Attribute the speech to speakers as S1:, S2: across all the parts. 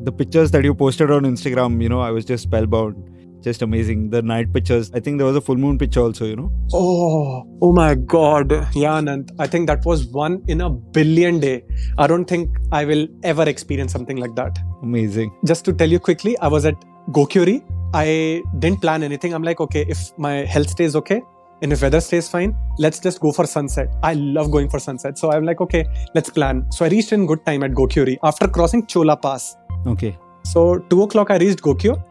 S1: The pictures that you posted on Instagram, I was just spellbound. Just amazing. The night pictures. I think there was a full moon picture also.
S2: Oh my God. Yeah, Anand. I think that was one in a billion day. I don't think I will ever experience something like that.
S1: Amazing.
S2: Just to tell you quickly, I was at Gokyuri. I didn't plan anything. I'm like, okay, if my health stays okay and if weather stays fine, let's just go for sunset. I love going for sunset. So I'm like, okay, let's plan. So I reached in good time at Gokyuri after crossing Chola Pass.
S1: Okay.
S2: So 2 o'clock I reached Gokyo.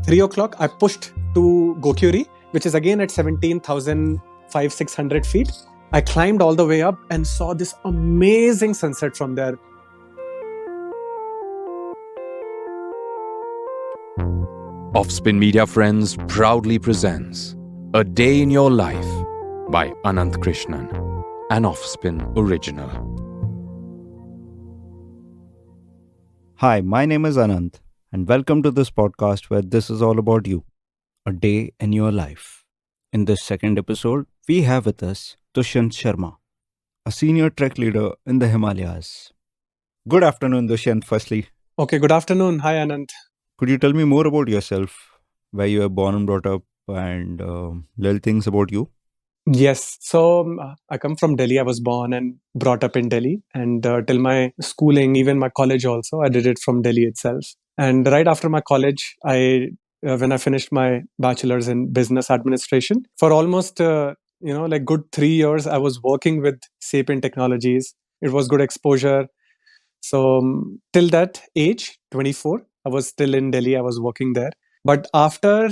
S2: 3 o'clock I pushed to Gokyuri, which is again at 17,600 feet. I climbed all the way up and saw this amazing sunset from there.
S3: Offspin Media Friends proudly presents A Day in Your Life by Anant Krishnan, an Offspin original.
S1: Hi, my name is Anant, and welcome to this podcast where this is all about you, a day in your life. In this second episode, we have with us Dushyant Sharma, a senior trek leader in the Himalayas. Good afternoon, Dushyant, firstly.
S2: Okay, good afternoon. Hi, Anand.
S1: Could you tell me more about yourself, where you were born and brought up, and little things about you?
S2: Yes. So I come from Delhi. I was born and brought up in Delhi. And till my schooling, even my college also, I did it from Delhi itself. And right after my college, when I finished my bachelor's in business administration, for almost, good 3 years, I was working with Sapient Technologies. It was good exposure. So till that age, 24, I was still in Delhi. I was working there. But after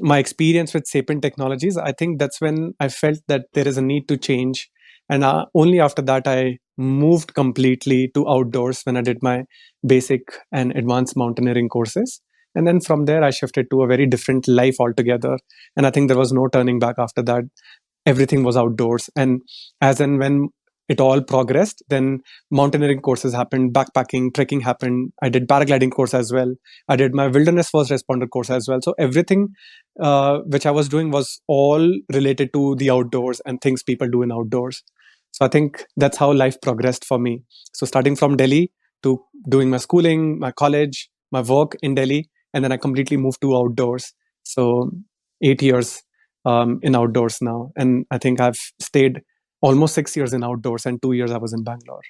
S2: my experience with Sapient Technologies, I think that's when I felt that there is a need to change. And only after that, I moved completely to outdoors when I did my basic and advanced mountaineering courses. And then from there, I shifted to a very different life altogether. And I think there was no turning back after that. Everything was outdoors. And as and when it all progressed, then mountaineering courses happened, backpacking, trekking happened. I did paragliding course as well. I did my wilderness first responder course as well. So everything which I was doing was all related to the outdoors and things people do in outdoors. So I think that's how life progressed for me. So starting from Delhi to doing my schooling, my college, my work in Delhi, and then I completely moved to outdoors. So 8 years in outdoors now. And I think I've stayed almost 6 years in outdoors and 2 years I was in Bangalore.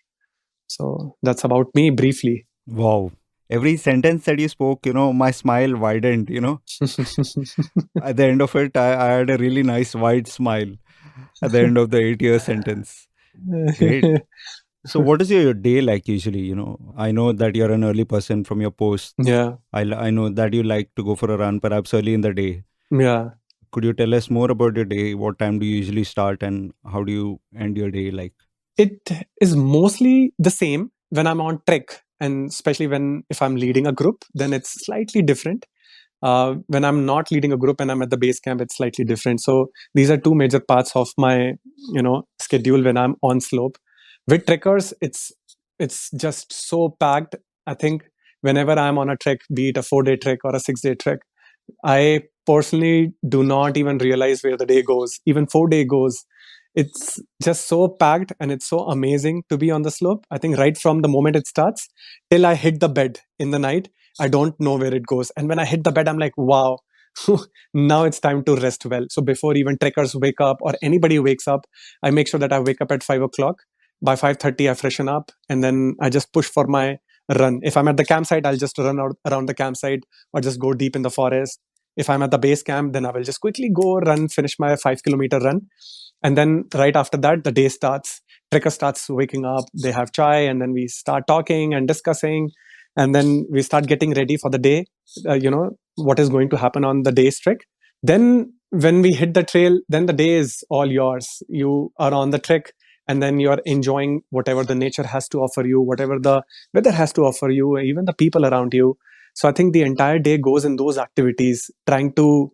S2: So that's about me briefly.
S1: Wow. Every sentence that you spoke, my smile widened, At the end of it, I had a really nice wide smile at the end of the 8 year sentence. Great. So what is your day like usually? I know that you're an early person from your post.
S2: Yeah.
S1: I know that you like to go for a run, perhaps early in the day.
S2: Yeah.
S1: Could you tell us more about your day? What time do you usually start and how do you end your day like?
S2: It is mostly the same when I'm on trek, and especially if I'm leading a group, then it's slightly different. When I'm not leading a group and I'm at the base camp, it's slightly different. So these are two major parts of my schedule when I'm on slope. With trekkers, it's just so packed. I think whenever I'm on a trek, be it a 4-day trek or a 6-day trek, I personally do not even realize where the day goes. Even 4-day goes. It's just so packed and it's so amazing to be on the slope. I think right from the moment it starts till I hit the bed in the night, I don't know where it goes. And when I hit the bed, I'm like, wow, now it's time to rest well. So before even trekkers wake up or anybody wakes up, I make sure that I wake up at 5 o'clock. By 5:30, I freshen up and then I just push for my run. If I'm at the campsite, I'll just run out around the campsite or just go deep in the forest. If I'm at the base camp, then I will just quickly go run, finish my 5 kilometer run. And then right after that, the day starts. Trekker starts waking up. They have chai, and then we start talking and discussing, and then we start getting ready for the day. What is going to happen on the day's trek. Then when we hit the trail, then the day is all yours. You are on the trek, and then you are enjoying whatever the nature has to offer you, whatever the weather has to offer you, even the people around you. So I think the entire day goes in those activities, trying to,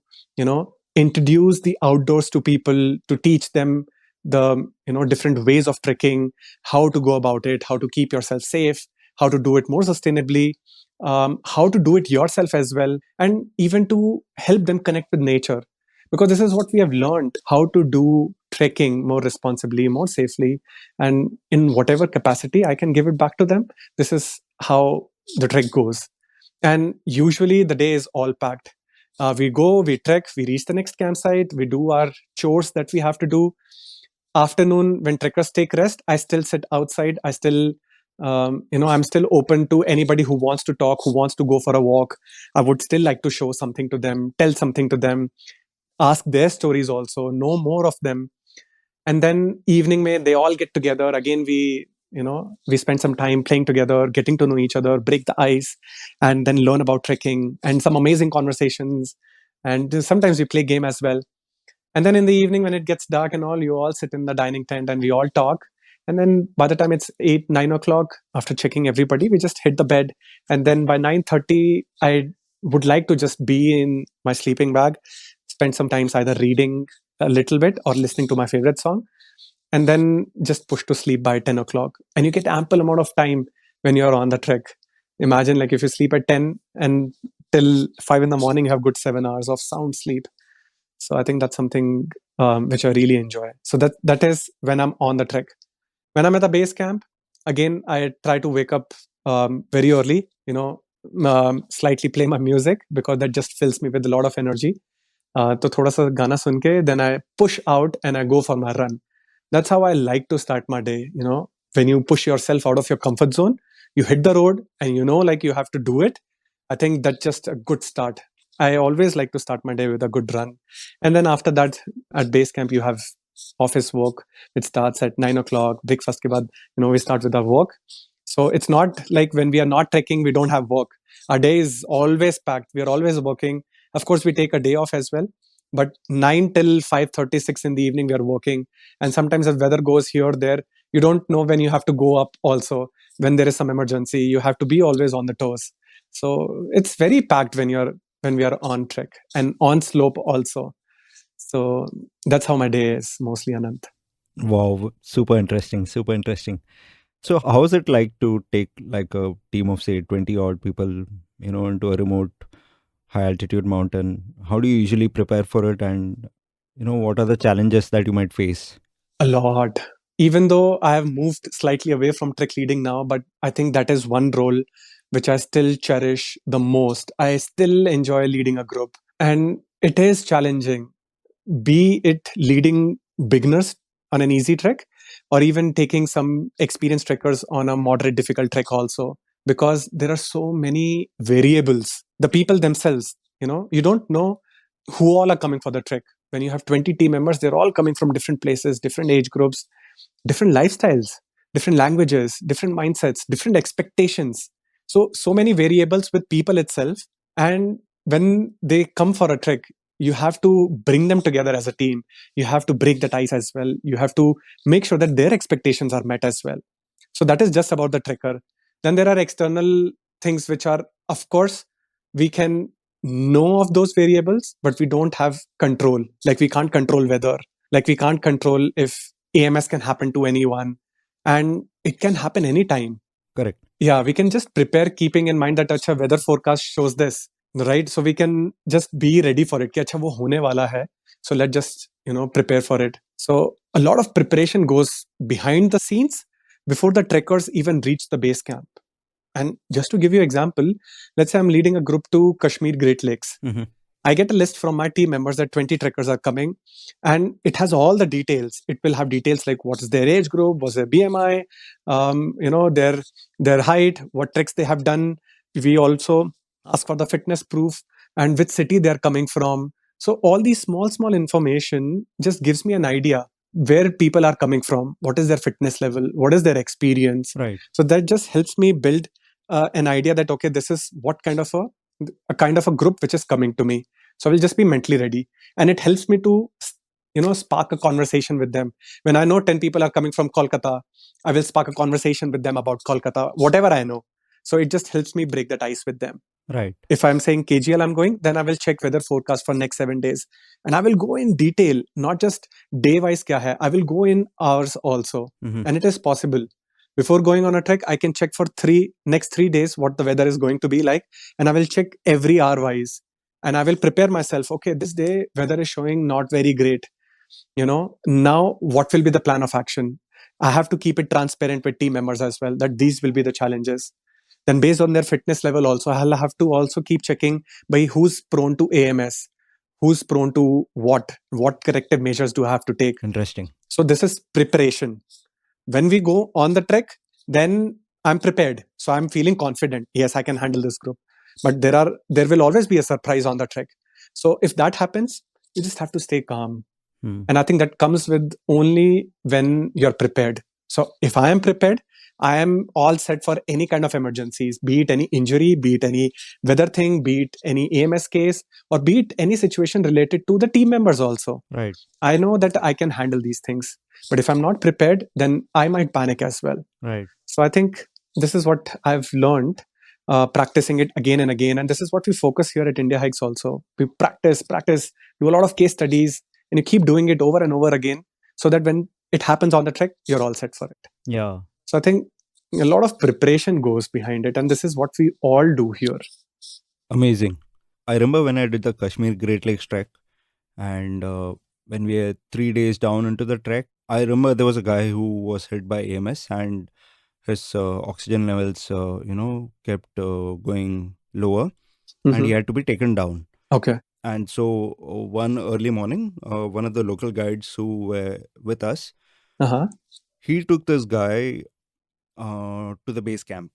S2: introduce the outdoors to people, to teach them the different ways of trekking, how to go about it, how to keep yourself safe, how to do it more sustainably, how to do it yourself as well, and even to help them connect with nature, because this is what we have learned, how to do trekking more responsibly, more safely, and in whatever capacity I can give it back to them. This is how the trek goes. And usually the day is all packed. We go, we trek, we reach the next campsite, we do our chores that we have to do. Afternoon, when trekkers take rest, I still sit outside. I still, I'm still open to anybody who wants to talk, who wants to go for a walk. I would still like to show something to them, tell something to them, ask their stories also, know more of them. And then evening may they all get together again. We spend some time playing together, getting to know each other, break the ice, and then learn about trekking and some amazing conversations. And sometimes we play game as well. And then in the evening, when it gets dark and all, you all sit in the dining tent and we all talk. And then by the time it's 8, 9 o'clock, after checking everybody, we just hit the bed. And then by 9:30, I would like to just be in my sleeping bag, spend some time either reading a little bit or listening to my favorite song, and then just push to sleep by 10 o'clock. And you get ample amount of time when you're on the trek. Imagine like if you sleep at 10 and till 5 in the morning, you have good 7 hours of sound sleep. So I think that's something which I really enjoy. So that is when I'm on the trek. When I'm at the base camp, again, I try to wake up very early, slightly play my music because that just fills me with a lot of energy. तो थोड़ा सा गाना सुन के then I push out and I go for my run. That's how I like to start my day. When you push yourself out of your comfort zone, you hit the road and like you have to do it. I think that's just a good start. I always like to start my day with a good run. And then after that, at base camp, you have office work. It starts at 9 o'clock. Breakfast ke baad, we start with our work. So it's not like when we are not trekking, we don't have work. Our day is always packed. We are always working. Of course, we take a day off as well. But 9 till 5:36 in the evening, we are working. And sometimes if weather goes here or there, you don't know when you have to go up also. When there is some emergency, you have to be always on the toes. So it's very packed when we are on trek and on slope also. So that's how my day is mostly, Anant.
S1: Wow, super interesting, super interesting. So how is it like to take like a team of say 20 odd people, into a remote high altitude mountain? How do you usually prepare for it, and what are the challenges that you might face?
S2: A lot. Even though I have moved slightly away from trek leading now, but I think that is one role which I still cherish the most. I still enjoy leading a group, and it is challenging, be it leading beginners on an easy trek or even taking some experienced trekkers on a moderate difficult trek also, because there are so many variables. The people themselves, you don't know who all are coming for the trek. When you have 20 team members, they're all coming from different places, different age groups, different lifestyles, different languages, different mindsets, different expectations. So many variables with people itself. And when they come for a trek, you have to bring them together as a team. You have to break that ice as well. You have to make sure that their expectations are met as well. So that is just about the trekker. Then there are external things which are, of course, we can know of those variables, but we don't have control. Like we can't control weather. Like we can't control if AMS can happen to anyone. And it can happen anytime.
S1: Correct.
S2: Yeah, we can just prepare keeping in mind that acha weather forecast shows this, right? So we can just be ready for it. Ki acha wo hone wala hai. So let's just, prepare for it. So a lot of preparation goes behind the scenes before the trekkers even reach the base camp. And just to give you an example, let's say I'm leading a group to Kashmir Great Lakes.
S1: Mm-hmm.
S2: I get a list from my team members that 20 trekkers are coming, and it has all the details. It will have details like what is their age group, what's their BMI, their height, what treks they have done. We also ask for the fitness proof and which city they're coming from. So all these small information just gives me an idea where people are coming from, what is their fitness level, what is their experience.
S1: Right.
S2: So that just helps me build an idea that okay, this is what kind of a kind of a group which is coming to me. So I will just be mentally ready, and it helps me to spark a conversation with them. When I know 10 people are coming from Kolkata, I will spark a conversation with them about Kolkata, whatever I know. So it just helps me break that ice with them.
S1: Right.
S2: If I'm saying KGL I'm going, then I will check weather forecast for next 7 days, and I will go in detail, not just day wise kya hai. I will go in hours also.
S1: Mm-hmm.
S2: And it is possible. Before going on a trek, I can check for next 3 days what the weather is going to be like, and I will check every hour wise, and I will prepare myself. Okay, this day weather is showing not very great. Now what will be the plan of action? I have to keep it transparent with team members as well, that these will be the challenges. Then based on their fitness level also, I'll have to also keep checking by who's prone to AMS, who's prone to what corrective measures do I have to take.
S1: Interesting.
S2: So this is preparation. When we go on the trek, then I'm prepared. So I'm feeling confident. Yes, I can handle this group. But there will always be a surprise on the trek. So if that happens, you just have to stay calm. And I think that comes with only when you're prepared. So if I am prepared, I am all set for any kind of emergencies, be it any injury, be it any weather thing, be it any AMS case, or be it any situation related to the team members also.
S1: Right.
S2: I know that I can handle these things. But if I'm not prepared, then I might panic as well.
S1: Right.
S2: So I think this is what I've learned, practicing it again and again. And this is what we focus here at India Hikes also. We practice, do a lot of case studies, and you keep doing it over and over again so that when it happens on the trek, you're all set for it.
S1: Yeah.
S2: So I think a lot of preparation goes behind it. And this is what we all do here.
S1: Amazing. I remember when I did the Kashmir Great Lakes trek, and when we were 3 days down into the trek, I remember there was a guy who was hit by AMS, and his oxygen levels, kept going lower, and he had to be taken down.
S2: Okay.
S1: And so one early morning, one of the local guides who were with us, he took this guy to the base camp.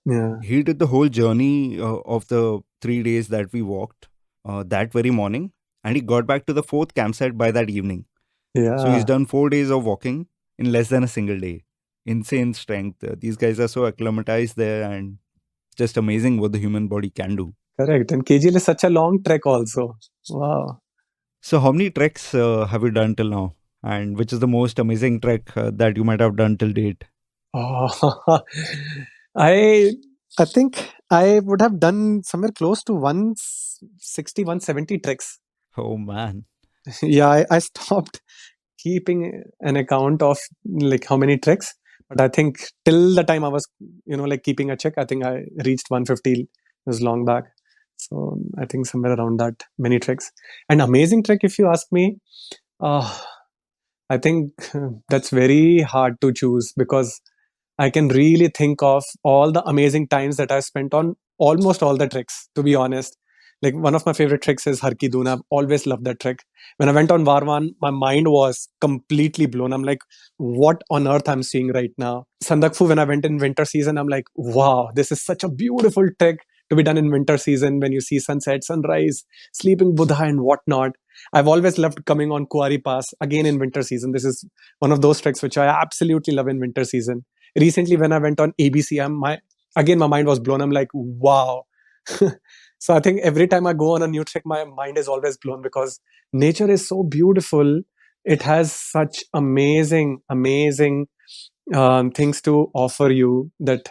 S2: Yeah.
S1: He did the whole journey of the 3 days that we walked that very morning, and he got back to the fourth campsite by that evening.
S2: Yeah.
S1: So he's done 4 days of walking in less than a single day. Insane strength. These guys are so acclimatized there, and just amazing what the human body can do.
S2: Correct. And KGL is such a long trek also. Wow.
S1: So how many treks have you done till now? And which is the most amazing trek that you might have done till date?
S2: Oh, I think I would have done somewhere close to 160, 170 treks.
S1: Oh man.
S2: Yeah, I stopped keeping an account of like how many treks. But I think till the time I was, like keeping a check, I think I reached 150. It was long back. So I think somewhere around that many treks. And amazing trek, if you ask me, I think that's very hard to choose because I can really think of all the amazing times that I've spent on almost all the treks, to be honest. Like one of my favorite treks is Har Ki Doon. I've always loved that trek. When I went on Varwan, my mind was completely blown. I'm like, what on earth I'm seeing right now? Sandakphu, when I went in winter season, I'm like, wow, this is such a beautiful trek to be done in winter season when you see sunset, sunrise, sleeping Buddha and whatnot. I've always loved coming on Kuari Pass again in winter season. This is one of those treks which I absolutely love in winter season. Recently, when I went on ABC, my mind was blown. I'm like, wow. So I think every time I go on a new trek, my mind is always blown because nature is so beautiful. It has such amazing things to offer you that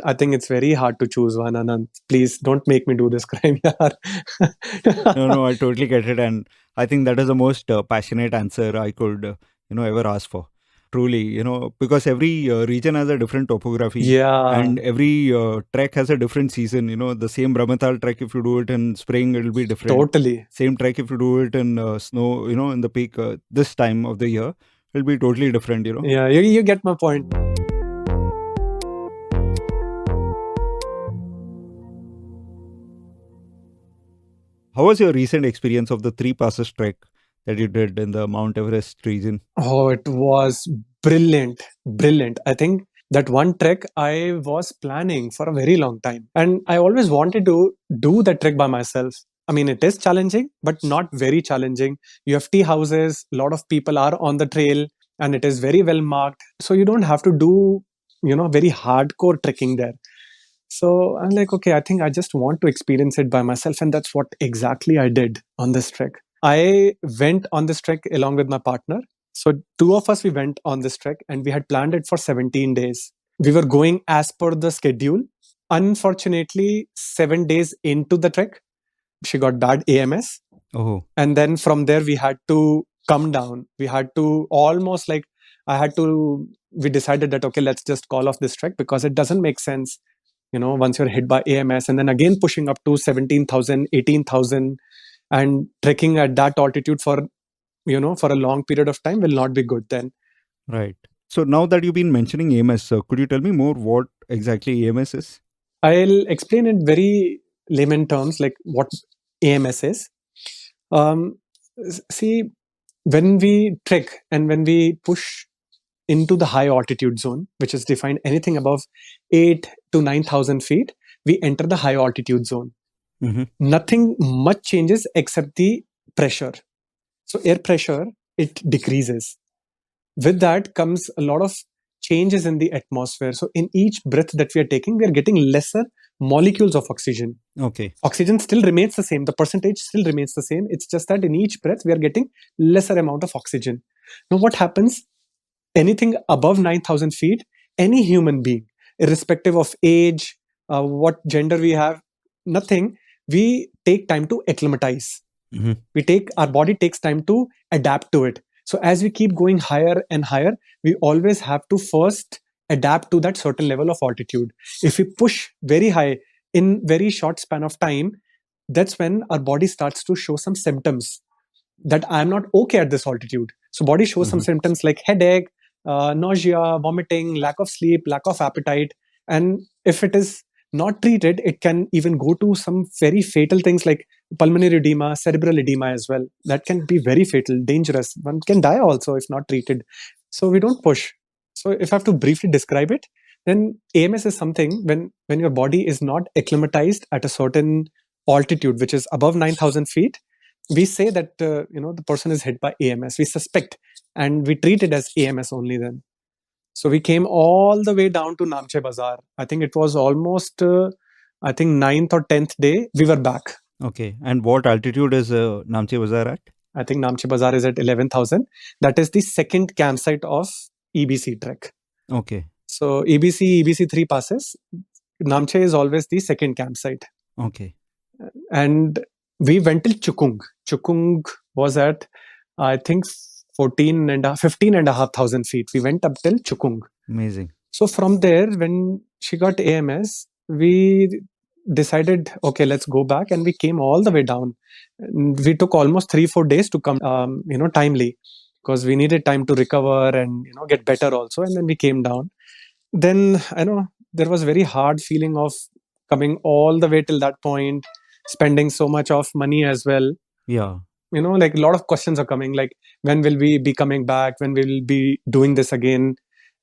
S2: I think it's very hard to choose one. Anand, please don't make me do this crime.
S1: No, I totally get it, and I think that is the most passionate answer I could ever ask for. Truly, because every region has a different topography.
S2: Yeah.
S1: And every trek has a different season. The same Brahmatal trek, if you do it in spring, it'll be different.
S2: Totally.
S1: Same trek, if you do it in snow, in the peak this time of the year, it'll be totally different,
S2: Yeah, you get my point.
S1: How was your recent experience of the 3 passes trek that you did in the Mount Everest region?
S2: Oh, it was brilliant. I think that one trek I was planning for a very long time. And I always wanted to do that trek by myself. I mean, it is challenging, but not very challenging. You have tea houses, a lot of people are on the trail, and it is very well marked. So you don't have to do, very hardcore trekking there. So I'm like, okay, I think I just want to experience it by myself. And that's what exactly I did on this trek. I went on this trek along with my partner. So 2 of us, we went on this trek and we had planned it for 17 days. We were going as per the schedule. Unfortunately, 7 days into the trek, she got bad AMS.
S1: Oh.
S2: And then from there, we had to come down. We had to almost like, we decided that, okay, let's just call off this trek because it doesn't make sense. Once you're hit by AMS and then again pushing up to 17,000, 18,000 and trekking at that altitude for a long period of time will not be good then.
S1: Right. So now that you've been mentioning AMS, could you tell me more what exactly AMS is?
S2: I'll explain in very layman terms like what AMS is. See, when we trek and when we push into the high altitude zone, which is defined anything above 8 to 9,000 feet, we enter the high altitude zone. Nothing much changes except the pressure. So air pressure, it decreases. With that comes a lot of changes in the atmosphere. So in each breath that we are taking, we are getting lesser molecules of oxygen.
S1: Okay.
S2: Oxygen still remains the same. The percentage still remains the same. It's just that in each breath, we are getting lesser amount of oxygen. Now, what happens? Anything above 9,000 feet, any human being, irrespective of age, what gender we have, nothing, we take time to acclimatize. Our body takes time to adapt to it. So as we keep going higher and higher, we always have to first adapt to that certain level of altitude. If we push very high in very short span of time, that's when our body starts to show some symptoms that I'm not okay at this altitude. So body shows some symptoms like headache, nausea, vomiting, lack of sleep, lack of appetite. And if it is not treated, it can even go to some very fatal things like pulmonary edema, cerebral edema as well. That can be very fatal, dangerous. One can die also if not treated. So we don't push. So if I have to briefly describe it, then AMS is something when your body is not acclimatized at a certain altitude, which is above 9,000 feet, we say that the person is hit by AMS. We suspect and we treat it as AMS only then. So we came all the way down to Namche Bazaar. I think it was almost, 9th or 10th day, we were back.
S1: Okay. And what altitude is Namche Bazaar at?
S2: I think Namche Bazaar is at 11,000. That is the second campsite of EBC trek.
S1: Okay.
S2: So EBC 3 passes. Namche is always the second campsite.
S1: Okay.
S2: And we went till Chukung. Chukung was at, I think, 15,500 feet. We went up till Chukung.
S1: Amazing.
S2: So from there, when she got AMS, we decided, okay, let's go back, and we came all the way down. And we took almost 3-4 days to come, timely, because we needed time to recover and get better also. And then we came down. Then I know there was very hard feeling of coming all the way till that point, spending so much of money as well.
S1: Yeah.
S2: Like a lot of questions are coming, like when will we be coming back, when we will be doing this again,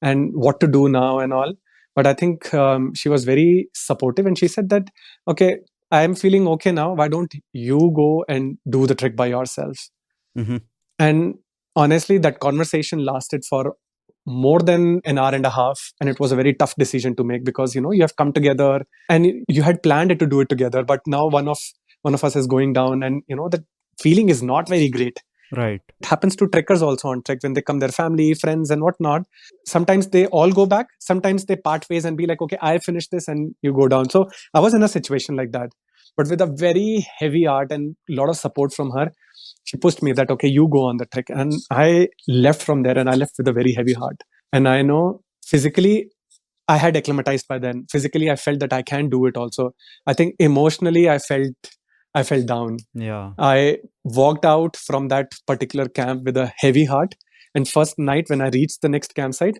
S2: and what to do now and all. But I think she was very supportive, and she said that, okay, I am feeling okay now, why don't you go and do the trek by yourself? And honestly, that conversation lasted for more than an hour and a half, and it was a very tough decision to make, because you have come together and you had planned it to do it together, but now one of us is going down, and the feeling is not very great.
S1: Right.
S2: It happens to trekkers also on trek when they come, their family, friends, and whatnot. Sometimes they all go back. Sometimes they part ways and be like, okay, I finish this and you go down. So I was in a situation like that, but with a very heavy heart and a lot of support from her. She pushed me that, okay, you go on the trek. And I left from there, and I left with a very heavy heart. And I know physically, I had acclimatized by then. Physically, I felt that I can do it also. I think emotionally, I felt down.
S1: Yeah.
S2: I walked out from that particular camp with a heavy heart. And first night when I reached the next campsite,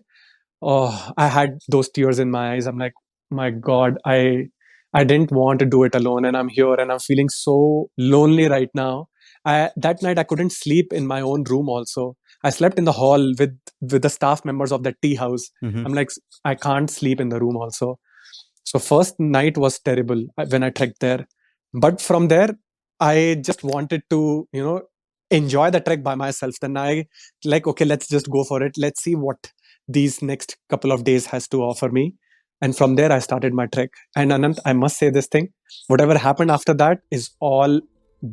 S2: I had those tears in my eyes. I'm like, my God, I didn't want to do it alone. And I'm here and I'm feeling so lonely right now. That night I couldn't sleep in my own room also. I slept in the hall with the staff members of that tea house. I'm like, I can't sleep in the room also. So first night was terrible when I trekked there. But from there, I just wanted to, enjoy the trek by myself. Then I like, okay, let's just go for it. Let's see what these next couple of days has to offer me. And from there, I started my trek. And Anant, I must say this thing, whatever happened after that is all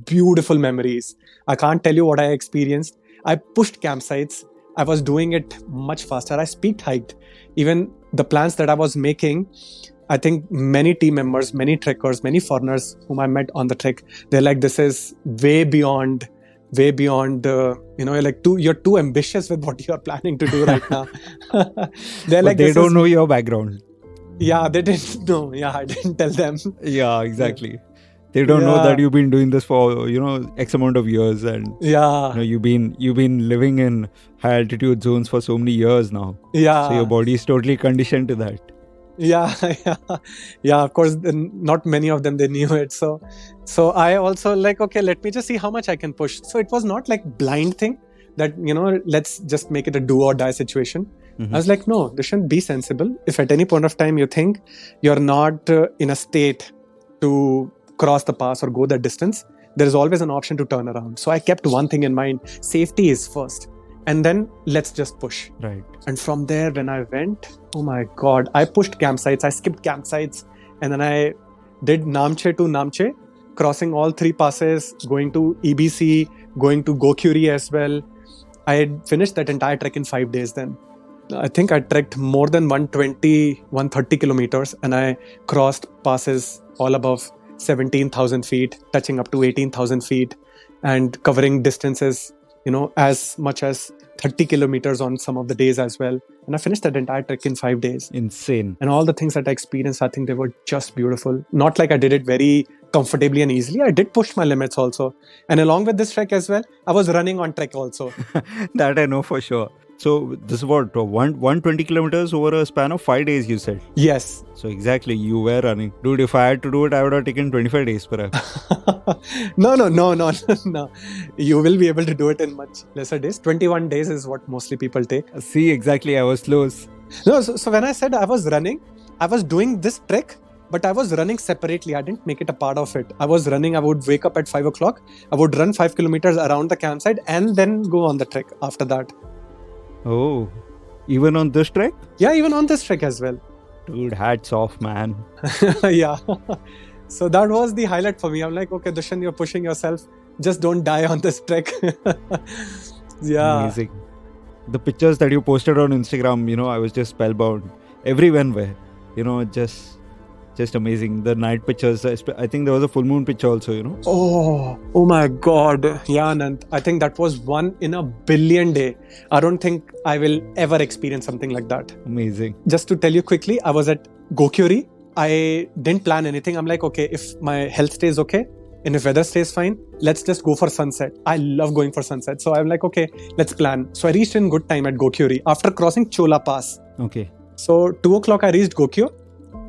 S2: beautiful memories. I can't tell you what I experienced. I pushed campsites. I was doing it much faster. I speed hiked. Even the plans that I was making, I think many team members, many trekkers, many foreigners whom I met on the trek, they're like, this is way beyond, you're too ambitious with what you're planning to do right now. They're like,
S1: they don't know your background.
S2: Yeah, they didn't know. Yeah, I didn't tell them.
S1: Yeah, exactly. They don't know that you've been doing this for, X amount of years, and you've been living in high altitude zones for so many years now.
S2: Yeah.
S1: So your body is totally conditioned to that.
S2: Yeah, yeah. Of course, not many of them, they knew it. So I also like, okay, let me just see how much I can push. So it was not like blind thing that, let's just make it a do or die situation. I was like, no, this shouldn't be sensible. If at any point of time you think you're not in a state to cross the pass or go that distance, there is always an option to turn around. So I kept one thing in mind: safety is first, and then let's just push.
S1: Right.
S2: And from there, when I went, oh my God, I pushed campsites, I skipped campsites, and then I did Namche to Namche, crossing all 3 passes, going to EBC, going to Gokyuri as well. I had finished that entire trek in 5 days then. I think I trekked more than 120, 130 kilometers, and I crossed passes all above 17,000 feet, touching up to 18,000 feet, and covering distances, as much as 30 kilometers on some of the days as well. And I finished that entire trek in 5 days.
S1: Insane.
S2: And all the things that I experienced, I think they were just beautiful. Not like I did it very comfortably and easily. I did push my limits also. And along with this trek as well, I was running on trek also.
S1: That I know for sure. So this is what, 120 kilometers over a span of 5 days, you said?
S2: Yes.
S1: So exactly, you were running. Dude, if I had to do it, I would have taken 25 days perhaps.
S2: No. You will be able to do it in much lesser days. 21 days is what mostly people take.
S1: See, exactly, I was close.
S2: No, so when I said I was running, I was doing this trek, but I was running separately. I didn't make it a part of it. I was running. I would wake up at 5 o'clock. I would run 5 kilometers around the campsite and then go on the trek after that.
S1: Oh, even on this trek?
S2: Yeah, even on this trek as well.
S1: Dude, hats off, man.
S2: Yeah. So that was the highlight for me. I'm like, okay, Dushyant, you're pushing yourself. Just don't die on this trek. Yeah.
S1: Amazing. The pictures that you posted on Instagram, I was just spellbound. Everyone were, just amazing. The night pictures, I think there was a full moon picture also,
S2: Oh my God. Yeah, Anand. I think that was 1 in a billion day. I don't think I will ever experience something like that.
S1: Amazing.
S2: Just to tell you quickly, I was at Gokyuri. I didn't plan anything. I'm like, okay, if my health stays okay and if weather stays fine, let's just go for sunset. I love going for sunset. So I'm like, okay, let's plan. So I reached in good time at Gokyuri after crossing Chola Pass.
S1: Okay.
S2: So 2 o'clock I reached Gokyo.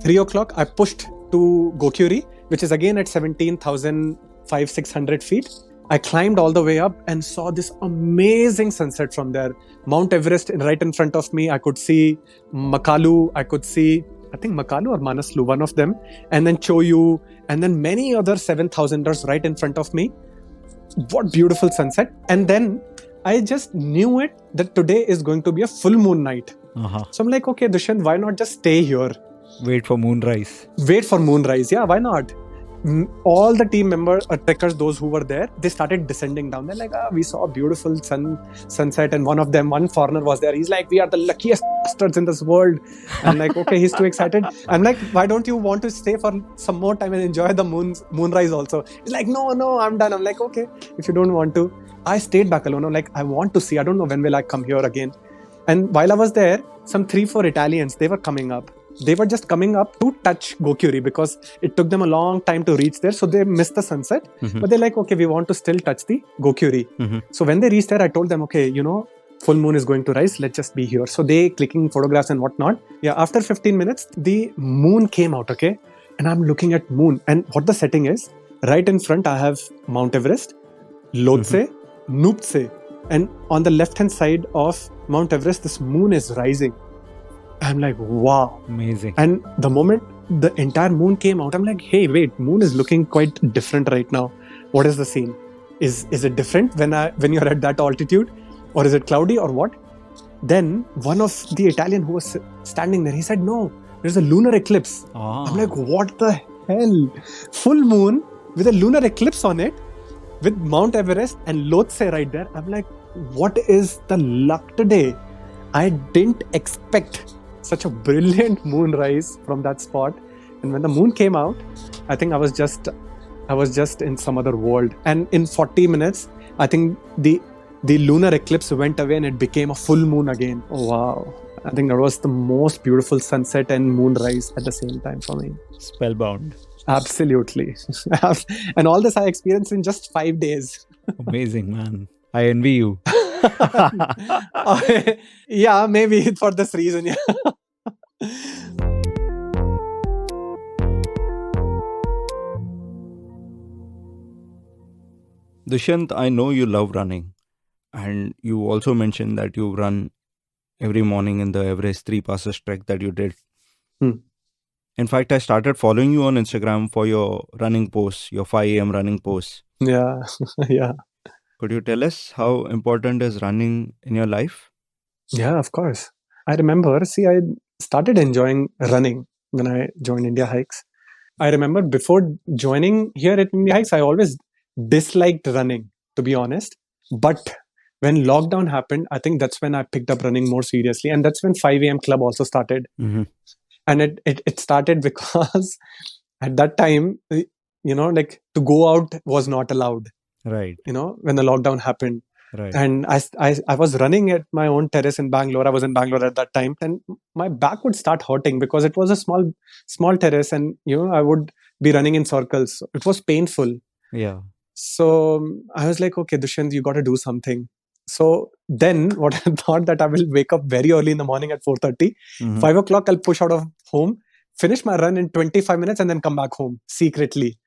S2: 3 o'clock I pushed to Gokyuri, which is again at 17,500-600 feet. I climbed all the way up and saw this amazing sunset from there. Mount Everest right in front of me. I could see Makalu. I could see, I think Makalu or Manaslu, one of them. And then Choyu. And then many other 7,000ers right in front of me. What beautiful sunset. And then I just knew it that today is going to be a full moon night. So I'm like, okay, Dushyant, why not just stay here?
S1: Wait for moonrise.
S2: Wait for moonrise. Yeah, why not? All the team members, trekkers, those who were there, they started descending down. They're like, we saw a beautiful sunset. And one foreigner was there. He's like, we are the luckiest bastards in this world. I'm like, okay, he's too excited. I'm like, why don't you want to stay for some more time and enjoy the moonrise also? He's like, no, I'm done. I'm like, okay, if you don't want to. I stayed back alone. I'm like, I want to see. I don't know when will I come here again. And while I was there, some 3-4 Italians, they were coming up. They were just coming up to touch Gokyuri because it took them a long time to reach there. So they missed the sunset. But they're like, okay, we want to still touch the Gokyuri. So when they reached there, I told them, okay, full moon is going to rise. Let's just be here. So they clicking photographs and whatnot. Yeah, after 15 minutes, the moon came out, okay? And I'm looking at moon. And what the setting is, right in front, I have Mount Everest, Lhotse, Nuptse. And on the left-hand side of Mount Everest, this moon is rising. I'm like, wow.
S1: Amazing.
S2: And the moment the entire moon came out, I'm like, hey, wait, moon is looking quite different right now. What is the scene? Is it different when you're at that altitude? Or is it cloudy or what? Then one of the Italian who was standing there, he said, no, there's a lunar eclipse. I'm like, what the hell? Full moon with a lunar eclipse on it, with Mount Everest and Lhotse right there. I'm like, what is the luck today? I didn't expect such a brilliant moonrise from that spot. And when the moon came out, I think I was just in some other world. And in 40 minutes, I think the lunar eclipse went away and it became a full moon again. Oh, wow. I think that was the most beautiful sunset and moonrise at the same time for me.
S1: Spellbound.
S2: Absolutely. And all this I experienced in just 5 days.
S1: Amazing, man. I envy you.
S2: Yeah, maybe for this reason. Yeah.
S1: Dushyant, I know you love running, and you also mentioned that you run every morning in the Everest 3 passes trek that you did.
S2: Hmm.
S1: In fact, I started following you on Instagram for your running posts, your 5 a.m. running posts.
S2: Yeah, yeah.
S1: Could you tell us how important is running in your life?
S2: Yeah, of course. I remember, I started enjoying running when I joined India Hikes. I remember before joining here at India Hikes, I always disliked running, to be honest. But when lockdown happened, I think that's when I picked up running more seriously. And that's when 5 a.m. club also started.
S1: Mm-hmm.
S2: And it started because at that time, like to go out was not allowed,
S1: Right,
S2: when the lockdown happened.
S1: right.
S2: And I was running at my own terrace in Bangalore. I was in Bangalore at that time, and my back would start hurting because it was a small terrace, and I would be running in circles. It was painful.
S1: Yeah.
S2: So I was like, okay, Dushyant, you got to do something. So then what I thought that I will wake up very early in the morning at 4:30,
S1: Mm-hmm.
S2: 5 o'clock, I'll push out of home, finish my run in 25 minutes, and then come back home secretly.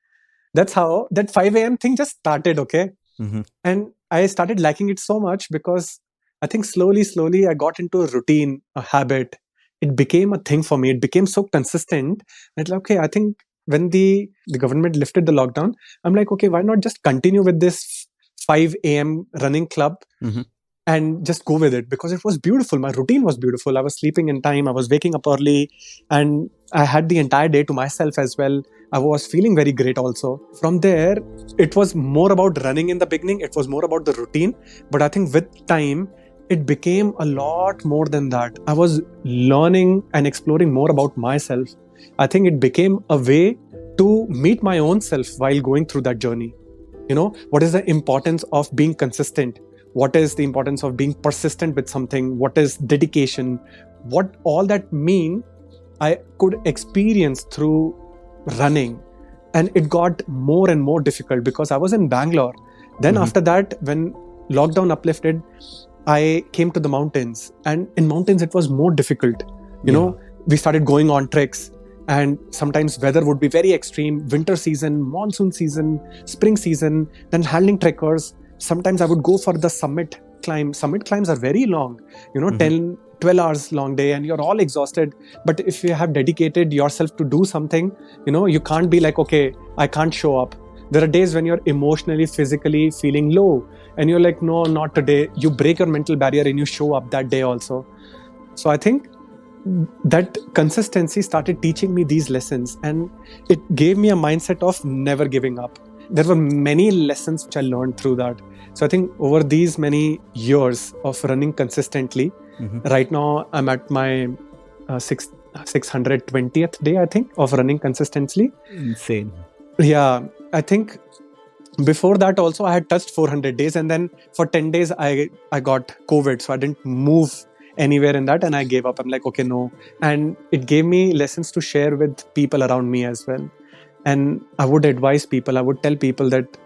S2: That's how that 5 a.m. thing just started. Okay.
S1: Mm-hmm.
S2: And I started liking it so much because I think slowly I got into a routine, a habit. It became a thing for me. It became so consistent that, okay, I think when the government lifted the lockdown, I'm like, okay, why not just continue with this 5 a.m. running club
S1: Mm-hmm.
S2: and just go with it, because it was beautiful. My routine was beautiful. I was sleeping in time, I was waking up early, and I had the entire day to myself as well. I was feeling very great also. From there, it was more about running in the beginning, it was more about the routine. But I think with time, it became a lot more than that. I was learning and exploring more about myself. I think it became a way to meet my own self while going through that journey. What is the importance of being consistent? What is the importance of being persistent with something? What is dedication? What all that mean, I could experience through running. And it got more and more difficult because I was in Bangalore. Then
S1: Mhm.
S2: after that, when lockdown uplifted, I came to the mountains, and in mountains it was more difficult. We started going on treks, and sometimes weather would be very extreme. Winter season, monsoon season, spring season, then handling trekkers. Sometimes I would go for the summit climb. Summit climbs are very long,
S1: Mhm.
S2: 10, 12 hours long day, and you're all exhausted. But if you have dedicated yourself to do something, you can't be like, okay, I can't show up. There are days when you're emotionally, physically feeling low, and you're like, no, not today. You break your mental barrier and you show up that day also. So I think that consistency started teaching me these lessons, and it gave me a mindset of never giving up. There were many lessons which I learned through that. So I think over these many years of running consistently,
S1: Mhm.
S2: right now I'm at my 620th day, I think, of running consistently.
S1: Insane.
S2: Yeah, I think before that also I had touched 400 days, and then for 10 days I got COVID, so I didn't move anywhere in that, and I gave up. I'm like, okay, no. And it gave me lessons to share with people around me as well. And I would advise people, I would tell people that,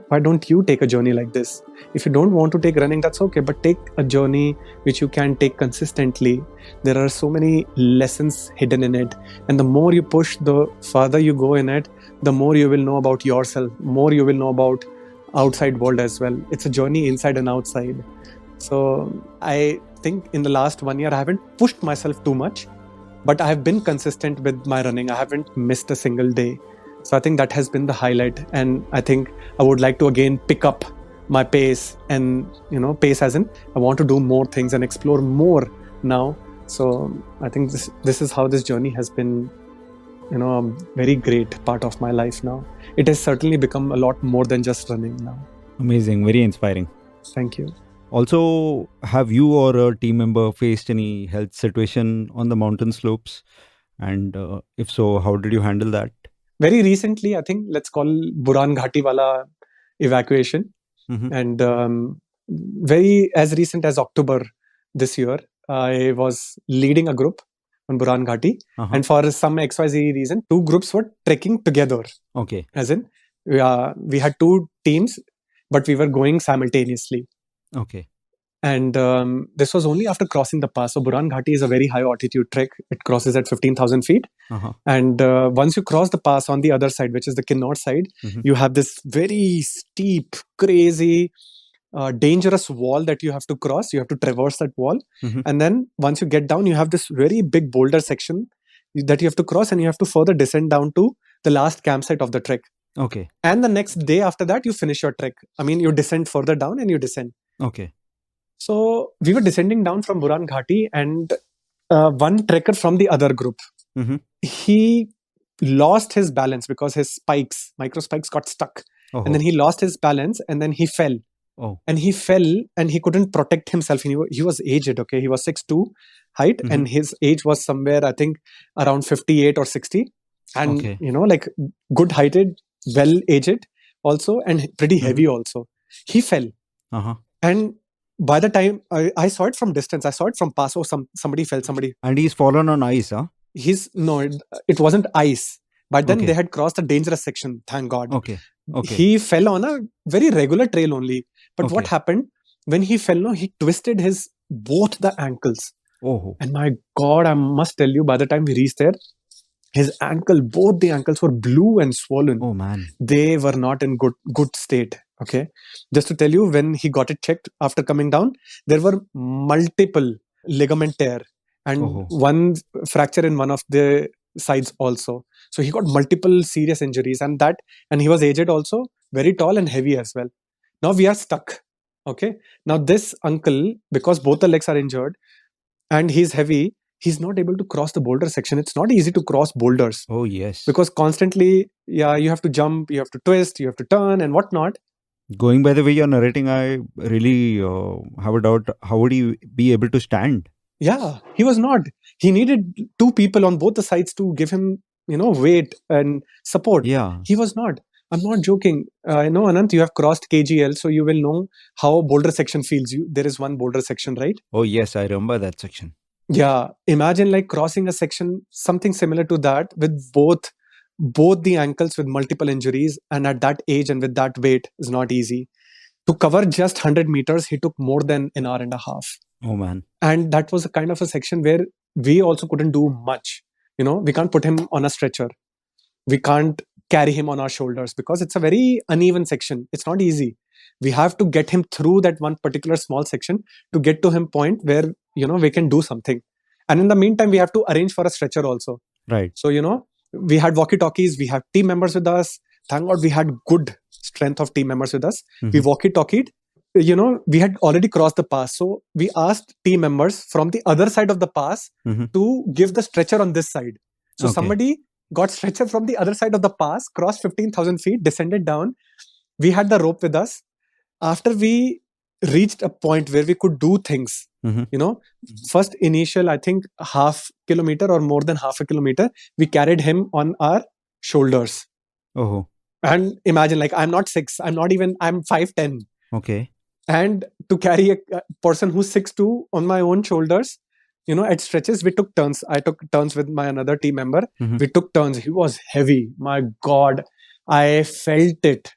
S2: why don't you take a journey like this? If you don't want to take running, that's okay, but take a journey which you can take consistently. There are so many lessons hidden in it, and the more you push, the farther you go in it, the more you will know about yourself, more you will know about outside world as well. It's a journey inside and outside. So I think in the last 1 year I haven't pushed myself too much, but I have been consistent with my running. I haven't missed a single day. So I think that has been the highlight. And I think I would like to again pick up my pace, and pace as in I want to do more things and explore more now. So I think this is how this journey has been, a very great part of my life now. It has certainly become a lot more than just running now.
S1: Amazing. Very inspiring.
S2: Thank you.
S1: Also, have you or a team member faced any health situation on the mountain slopes? And if so, how did you handle that?
S2: Very recently, I think, let's call Buran Ghati wala evacuation.
S1: Mhm.
S2: And very as recent as October this year, I was leading a group on Buran Ghati.
S1: Uh-huh.
S2: And for some XYZ reason, two groups were trekking together.
S1: Okay.
S2: As in, we had two teams, but we were going simultaneously.
S1: Okay.
S2: And this was only after crossing the pass. So Buran Ghati is a very high altitude trek. It crosses at 15,000 feet.
S1: Uh-huh.
S2: And once you cross the pass on the other side, which is the Kinnaur side, you have this very steep, crazy, dangerous wall that you have to cross. You have to traverse that wall. And then once you get down, you have this very big boulder section that you have to cross, and you have to further descend down to the last campsite of the trek.
S1: Okay.
S2: And the next day after that, you finish your trek. I mean, you descend further down and you descend.
S1: Okay.
S2: So we were descending down from Buran Ghati, and one trekker from the other group, he lost his balance because his spikes, micro spikes, got stuck.
S1: Oh.
S2: And then he lost his balance, and then he fell.
S1: Oh.
S2: And he fell, and he couldn't protect himself. He was aged, okay? He was 6'2" height, and his age was somewhere, I think, around 58 or 60. And,
S1: Okay.
S2: like good heighted, well aged also, and pretty heavy also. He fell. And by the time I saw it from distance, I saw it from pass. Oh, somebody fell, somebody.
S1: And he's fallen on ice, huh?
S2: No, it wasn't ice. But then
S1: Okay.
S2: they had crossed a dangerous section, thank God.
S1: Okay. Okay.
S2: He fell on a very regular trail only. But what
S1: Okay.
S2: happened when he fell? No, he twisted both the ankles.
S1: Oh.
S2: And my God, I must tell you, by the time we reached there, both the ankles were blue and swollen.
S1: Oh man.
S2: They were not in good state. Okay. Just to tell you, when he got it checked after coming down, there were multiple ligament tear and one fracture in one of the sides also. So he got multiple serious injuries, and he was aged also, very tall and heavy as well. Now we are stuck. Okay. Now this uncle, because both the legs are injured and he's heavy, he's not able to cross the boulder section. It's not easy to cross boulders.
S1: Oh yes.
S2: Because constantly, you have to jump, you have to twist, you have to turn and whatnot.
S1: Going by the way you're narrating, I really have a doubt. How would he be able to stand?
S2: Yeah, he was not. He needed two people on both the sides to give him, weight and support.
S1: Yeah.
S2: He was not. I'm not joking. I know, Anant, you have crossed KGL, so you will know how boulder section feels. There is one boulder section, right?
S1: Oh yes, I remember that section.
S2: Yeah. Imagine like crossing a section, something similar to that, with both the ankles with multiple injuries, and at that age and with that weight is not easy. To cover just 100 meters, he took more than an hour and a half.
S1: Oh man.
S2: And that was a kind of a section where we also couldn't do much. We can't put him on a stretcher. We can't carry him on our shoulders because it's a very uneven section. It's not easy. We have to get him through that one particular small section to get to him point where, we can do something. And in the meantime, we have to arrange for a stretcher also.
S1: Right.
S2: So, we had walkie-talkies, we had team members with us. Thank God we had good strength of team members with us. We walkie-talkied. We had already crossed the pass. So we asked team members from the other side of the pass to give the stretcher on this side. So somebody got stretcher from the other side of the pass, crossed 15,000 feet, descended down. We had the rope with us. After we reached a point where we could do things, first initial, I think, half kilometer or more than half a kilometer, we carried him on our shoulders.
S1: Oh.
S2: And imagine, like, I'm not 6, I'm 5'10".
S1: Okay.
S2: And to carry a person who's 6'2" on my own shoulders, at stretches, we took turns. I took turns with my another team member. We took turns. He was heavy. My God, I felt it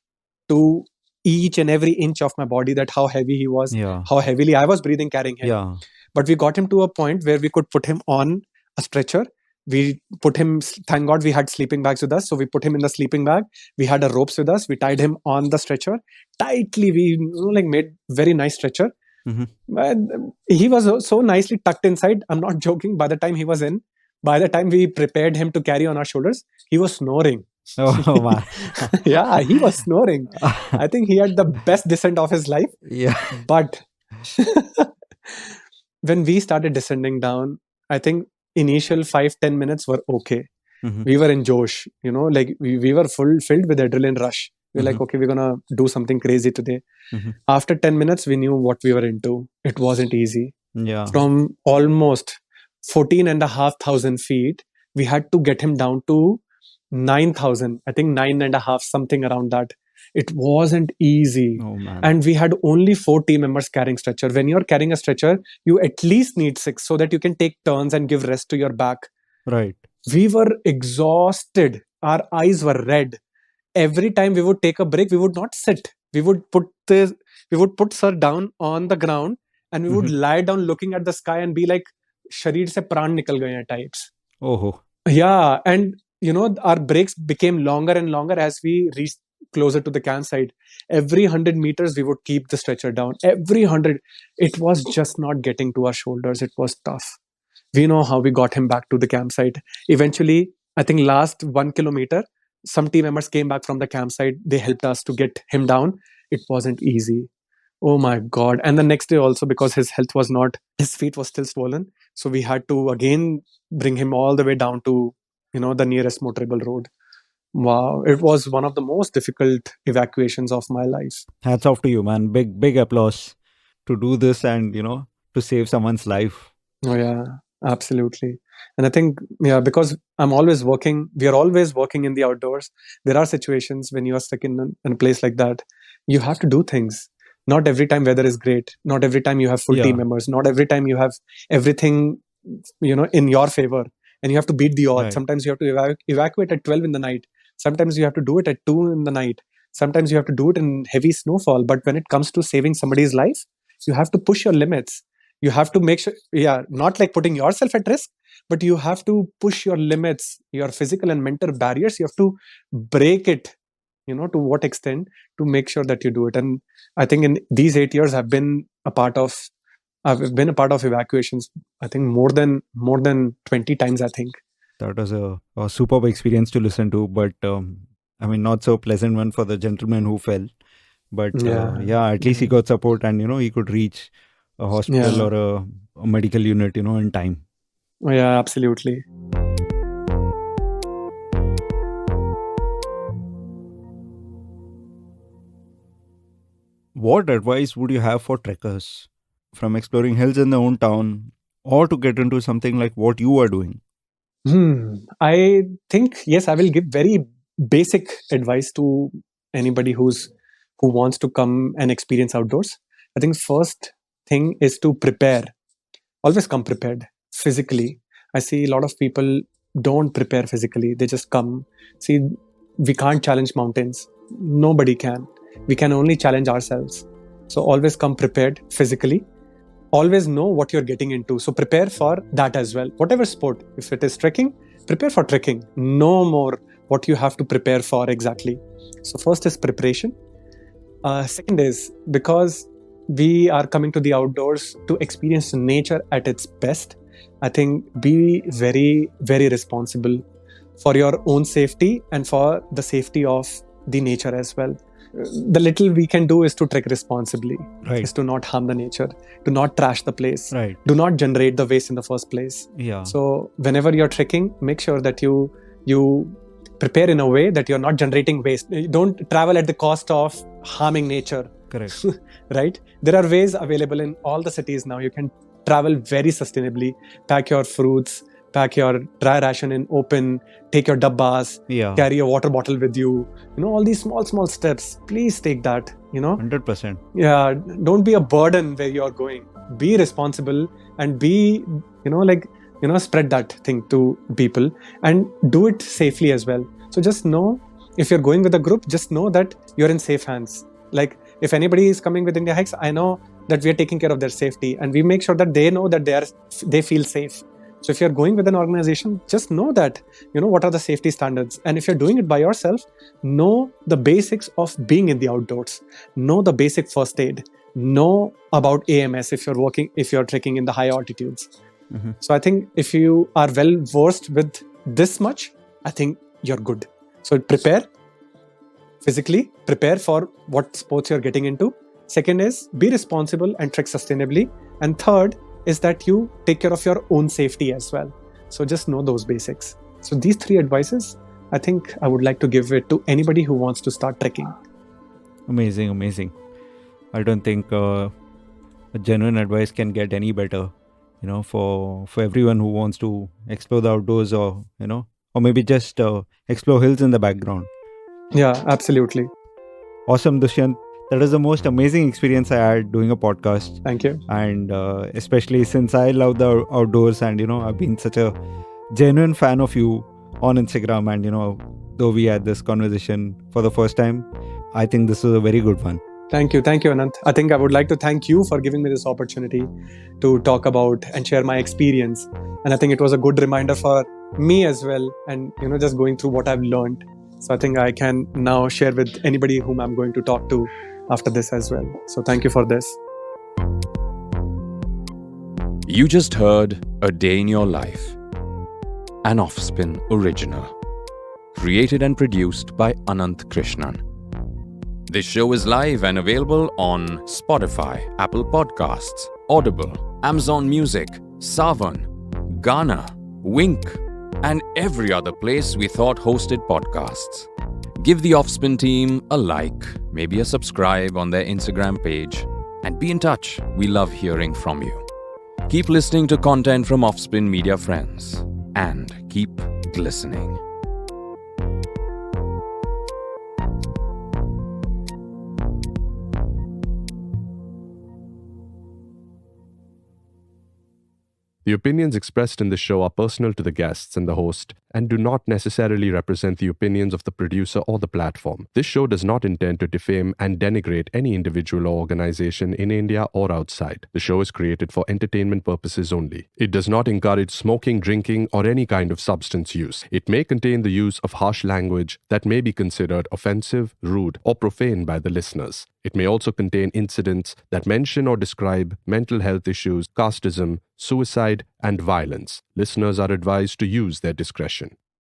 S2: to each and every inch of my body, that how heavy he was, how heavily I was breathing carrying him.
S1: Yeah.
S2: But we got him to a point where we could put him on a stretcher. We put him, thank God we had sleeping bags with us. So we put him in the sleeping bag. We had a ropes with us. We tied him on the stretcher tightly. We made very nice stretcher. But he was so nicely tucked inside. I'm not joking. By the time he was in, by the time we prepared him to carry on our shoulders, he was snoring.
S1: Oh man.
S2: Yeah, he was snoring. I think he had the best descent of his life.
S1: Yeah.
S2: But when we started descending down, I think initial 5-10 minutes were okay. We were in Josh, we were filled with adrenaline rush. We were like, okay, we're gonna do something crazy today. After 10 minutes, we knew what we were into. It wasn't easy.
S1: Yeah.
S2: From almost 14,500 feet, we had to get him down to 9,000. I think 9.5, something around that. It wasn't easy.
S1: Oh man.
S2: And we had only 4 team members carrying stretcher. When you're carrying a stretcher, you at least need 6 so that you can take turns and give rest to your back.
S1: Right.
S2: We were exhausted. Our eyes were red. Every time we would take a break, we would not sit. We would put sir down on the ground and we would lie down looking at the sky and be like, "Sharir se pran nikal gaye hain" types.
S1: Oh,
S2: Yeah, and our breaks became longer and longer as we reached closer to the campsite. Every 100 meters, we would keep the stretcher down. Every 100, it was just not getting to our shoulders. It was tough. We know how we got him back to the campsite. Eventually, I think last 1 kilometer, some team members came back from the campsite. They helped us to get him down. It wasn't easy. Oh my God. And the next day also, because his health was not, his feet was still swollen. So we had to again bring him all the way down to, the nearest motorable road. Wow. It was one of the most difficult evacuations of my life.
S1: hats off to you, man. Big applause to do this and, to save someone's life.
S2: Oh, yeah, absolutely. And I think, because we are always working in the outdoors. There are situations when you are stuck in a place like that, you have to do things. Not every time weather is great. Not every time you have full team members. Not every time you have everything, in your favor. And you have to beat the odds.
S1: Right.
S2: Sometimes you have to evacuate at 12 in the night. Sometimes you have to do it at 2 in the night. Sometimes you have to do it in heavy snowfall. But when it comes to saving somebody's life, you have to push your limits. You have to make sure, not like putting yourself at risk, but you have to push your limits, your physical and mental barriers. You have to break it, to what extent, to make sure that you do it. And I think in these 8 years, I've been a part of evacuations, I think more than 20 times, I think.
S1: That was a superb experience to listen to, but not so pleasant one for the gentleman who fell. But at least he got support and, he could reach a hospital or a medical unit, in time.
S2: Oh, yeah, absolutely.
S1: What advice would you have for trekkers from exploring hills in their own town or to get into something like what you are doing?
S2: I think, yes, I will give very basic advice to anybody who wants to come and experience outdoors. I think first thing is to prepare. Always come prepared physically. I see a lot of people don't prepare physically. They just come. See, we can't challenge mountains. Nobody can. We can only challenge ourselves. So always come prepared physically. Always know what you're getting into. So prepare for that as well. Whatever sport, if it is trekking, prepare for trekking. Know more what you have to prepare for exactly. So first is preparation. Second is, because we are coming to the outdoors to experience nature at its best, I think be very, very responsible for your own safety and for the safety of the nature as well. The little we can do is to trek responsibly, is to not harm the nature, to not trash the place, do not generate the waste in the first place. So whenever you're trekking, make sure that you prepare in a way that you're not generating waste. You don't travel at the cost of harming nature.
S1: Correct.
S2: Right? There are ways available in all the cities now. You can travel very sustainably. Pack your fruits, pack your dry ration in open, take your dabbas, carry a water bottle with you. All these small steps. Please take that.
S1: 100%.
S2: Yeah, don't be a burden where you're going. Be responsible and be, spread that thing to people and do it safely as well. So just know, if you're going with a group, just know that you're in safe hands. Like if anybody is coming with India Hikes, I know that we are taking care of their safety and we make sure that they know that they feel safe. So if you're going with an organization, just know that, what are the safety standards. And if you're doing it by yourself, know the basics of being in the outdoors. Know the basic first aid. Know about AMS if you're trekking in the high altitudes. Mm-hmm. So I think if you are well versed with this much, I think you're good. So prepare physically, prepare for what sports you're getting into. Second is be responsible and trek sustainably. And third is that you take care of your own safety as well. So just know those basics. So these three advices, I think I would like to give it to anybody who wants to start trekking.
S1: Amazing. I don't think a genuine advice can get any better, for everyone who wants to explore the outdoors or maybe just explore hills in the background.
S2: Yeah, absolutely.
S1: Awesome, Dushyant. That was the most amazing experience I had doing a podcast.
S2: Thank you.
S1: And especially since I love the outdoors and, I've been such a genuine fan of you on Instagram and, though we had this conversation for the first time, I think this was a very good one.
S2: Thank you, Anant. I think I would like to thank you for giving me this opportunity to talk about and share my experience. And I think it was a good reminder for me as well, and just going through what I've learned. So I think I can now share with anybody whom I'm going to talk to after this as well. So thank you for this.
S3: You just heard A Day in Your Life, an Offspin original, created and produced by Anant Krishnan. This show is live and available on Spotify, Apple Podcasts, Audible, Amazon Music, Saavn, Ghana, Wink, and every other place we thought hosted podcasts. Give the Offspin team a like, maybe a subscribe on their Instagram page, and be in touch. We love hearing from you. Keep listening to content from Offspin Media Friends, and keep glistening.
S4: The opinions expressed in this show are personal to the guests and the host and do not necessarily represent the opinions of the producer or the platform. This show does not intend to defame and denigrate any individual or organization in India or outside. The show is created for entertainment purposes only. It does not encourage smoking, drinking, or any kind of substance use. It may contain the use of harsh language that may be considered offensive, rude, or profane by the listeners. It may also contain incidents that mention or describe mental health issues, casteism, suicide, and violence. Listeners are advised to use their discretion.